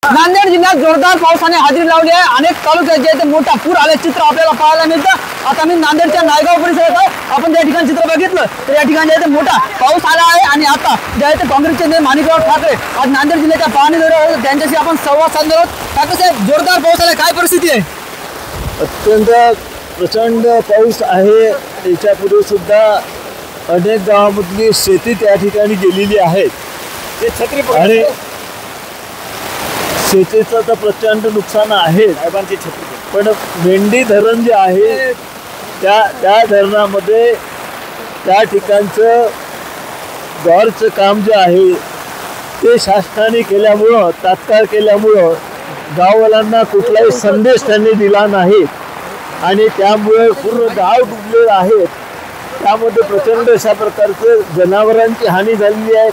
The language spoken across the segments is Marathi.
नांदेड जिल्ह्यात जोरदार पावसाने हजेरी लावली आहे। अनेक तालुक्यात जे मोठा पूर आल्याचे चित्र आपल्याला पाहायला मिळतं। आता मी नांदेडच्या नायगाव परिसरात आहे। आपण त्या ठिकाणी चित्र बघितलं तर या ठिकाणी जे मोठा पाऊस आला आहे आणि आता जे काँग्रेसचे नेते माणिकराव ठाकरे आज नांदेड जिल्ह्याच्या पाहणी दौऱ्यावर होते, त्यांच्याशी आपण संवाद साधणार आहोत। ठाकरे साहेब, जोरदार पाऊस आला, काय परिस्थिती आहे? अत्यंत प्रचंड पाऊस आहे। याच्यापूर्वी सुद्धा अनेक गावांमधली शेती त्या ठिकाणी गेलेली आहेत आणि शेतीचं तर प्रचंड नुकसान आहे। पण मेंढी धरण जे आहे त्या धरणामध्ये त्या ठिकाणचं गॉरचं काम जे आहे ते शासनाने केल्यामुळं, तात्काळ केल्यामुळं गाववाल्यांना कुठलाही संदेश त्यांनी दिला नाही आणि त्यामुळे पूर्ण गाव डुबलेले आहेत। त्यामध्ये प्रचंड अशा प्रकारचे जनावरांची हानी झालेली आहे।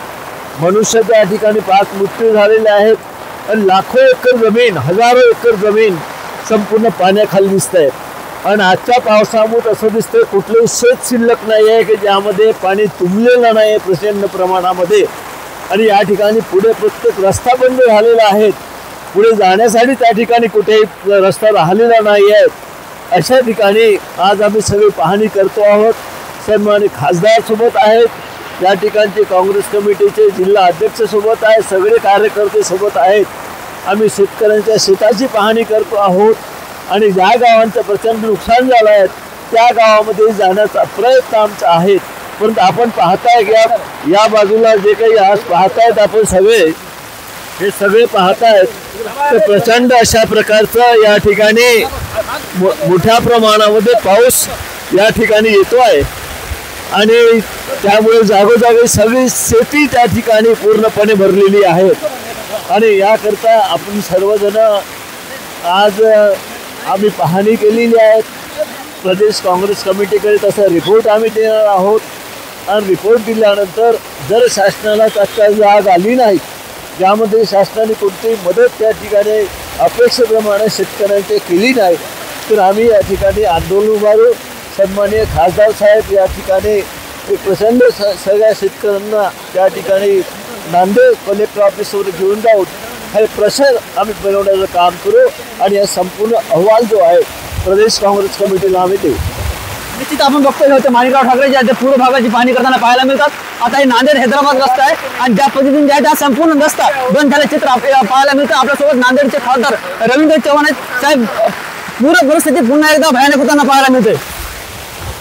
मनुष्य त्या ठिकाणी 5 मृत्यू झालेले आहेत आणि लाखो एकर जमीन, हजारो एकर जमीन संपूर्ण पाण्याखाली दिसत आहे। आणि आजच्या पावसामुळे असं दिसतंय कुठलंही शेत शिल्लक नाही आहे की ज्यामध्ये पाणी तुंबलेलं नाही आहे प्रचंड प्रमाणामध्ये। आणि या ठिकाणी पुढे प्रत्येक रस्ता बंद झालेला आहे, पुढे जाण्यासाठी त्या ठिकाणी कुठेही रस्ता राहिलेला नाही आहे। अशा ठिकाणी आज आम्ही सगळे पाहणी करतो आहोत। सन्माननीय खासदार सोबत आहेत, या ठिकाणचे काँग्रेस कमिटीचे जिल्हा अध्यक्ष सोबत आहेत, सगळे कार्यकर्ते सोबत आहेत। आम्ही शेतकऱ्यांच्या शेताची पाहणी करतो आहोत आणि ज्या गावांचं प्रचंड नुकसान झालं आहे त्या गावामध्ये जाण्याचा प्रयत्न आमचा आहे। परंतु आपण पाहताय की या बाजूला जे काही आज पाहतायत आपण सगळे, हे सगळे पाहतायत तर प्रचंड अशा प्रकारचं या ठिकाणी मोठ्या प्रमाणामध्ये पाऊस या ठिकाणी येतो आहे आणि त्यामुळे जागोजागी सगळी शेती त्या ठिकाणी पूर्णपणे भरलेली आहे। आणि याकरता आपण सर्वजण आज आम्ही पाहणी केलेली आहे। प्रदेश काँग्रेस कमिटीकडे तसा रिपोर्ट आम्ही देणार आहोत आणि रिपोर्ट दिल्यानंतर जर शासनाला तात्काळ जाग आली नाही, ज्यामध्ये शासनाने कोणतीही मदत त्या ठिकाणी अपेक्षेप्रमाणे शेतकऱ्यांची केली नाही, तर आम्ही या ठिकाणी आंदोलन उभारू। सन्माननीय खासदार साहेब या ठिकाणी एक प्रचंड सगळ्या शेतकऱ्यांना त्या ठिकाणी नांदेड कलेक्टर ऑफिसवर घेऊन जाऊन हे प्रश्न आम्ही बनवण्याचं काम करू आणि हा संपूर्ण अहवाल जो आहे प्रदेश काँग्रेस कमिटीला आम्ही देऊ। निश्चित आपण बघतोय होते माणिकराव ठाकरे जे पूर्व भागाची पाहणी करताना पाहायला मिळतात। आता हे नांदेड हैदराबाद रस्ता आहे आणि ज्या पद्धतीने जे आहे संपूर्ण रस्ता बंद झाल्याचे चित्र आपल्याला पाहायला मिळतं। आपल्यासोबत नांदेडचे खासदार रवींद्र चव्हाण आहेत। साहेब, पूर्ण परिस्थिती पुन्हा एकदा भयानक होताना पाहायला मिळते।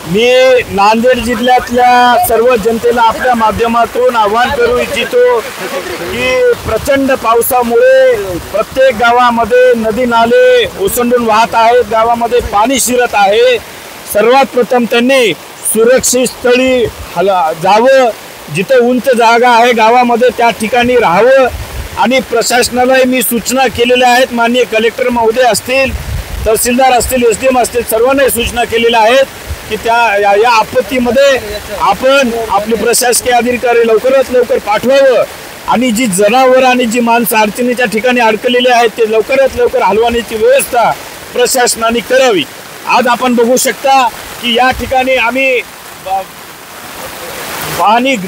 मी नांदेड जिल्ह्यातल्या सर्व जनतेला आपल्या माध्यमातून आवाहन करू इच्छितो की प्रचंड पावसामुळे प्रत्येक गावामध्ये नदी नाले ओसंडून वाहत आहेत, गावामध्ये पाणी शिरत आहे। सर्वात प्रथम त्यांनी सुरक्षित स्थळी जावं, जिथे उंच जागा आहे गावामध्ये त्या ठिकाणी राहावं आणि प्रशासनालाही मी सूचना केलेल्या आहेत। माननीय कलेक्टर महोदय असतील, तहसीलदार असतील, SDM असतील, सर्वांनाही सूचना केलेल्या आहेत की या आपत्तीमध्ये आपण आपले प्रशासकीय अधिकारी लवकरात लवकर पाठवावं आणि जी जनावरं आणि जी माणसं अडचणीच्या ठिकाणी अडकलेली आहेत ते लवकरात लवकर हलवण्याची व्यवस्था प्रशासनाने करावी। आज आपण बघू शकता की या ठिकाणी आम्ही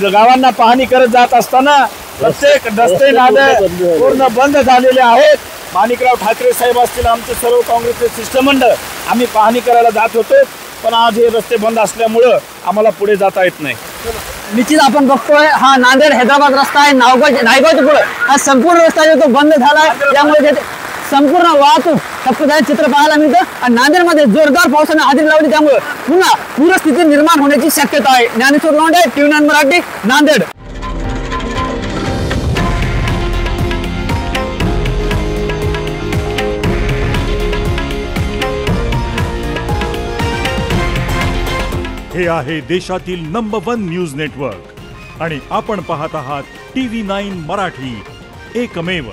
गावांना पाहणी करत जात असताना प्रत्येक रस्ते नाले पूर्ण बंद झालेले आहेत। माणिकराव ठाकरे साहेब असतील, आमचे सर्व काँग्रेसचे शिष्टमंडळ आम्ही पाहणी करायला जात होतो, पण आज हे रस्ते बंद असल्यामुळं आम्हाला पुढे जाता येत नाही। निश्चित आपण बघतोय हा नांदेड हैदराबाद रस्ता आहे। नायगावच्या पुढे हा संपूर्ण रस्ता जो तो बंद झाला आहे, त्यामुळे संपूर्ण वाहतूक ठप्प झाल्याचे चित्र पाहायला मिळतं आणि नांदेडमध्ये जोरदार पावसाने हजेरी लावली, त्यामुळे पुन्हा पूरस्थिती निर्माण होण्याची शक्यता आहे। ज्ञानेश्वर लोंढे, TV9 मराठी, नांदेड। हे आहे देशातील नंबर 1 न्यूज नेटवर्क आणि आपण पाहत आहात TV9 मराठी, एकमेव।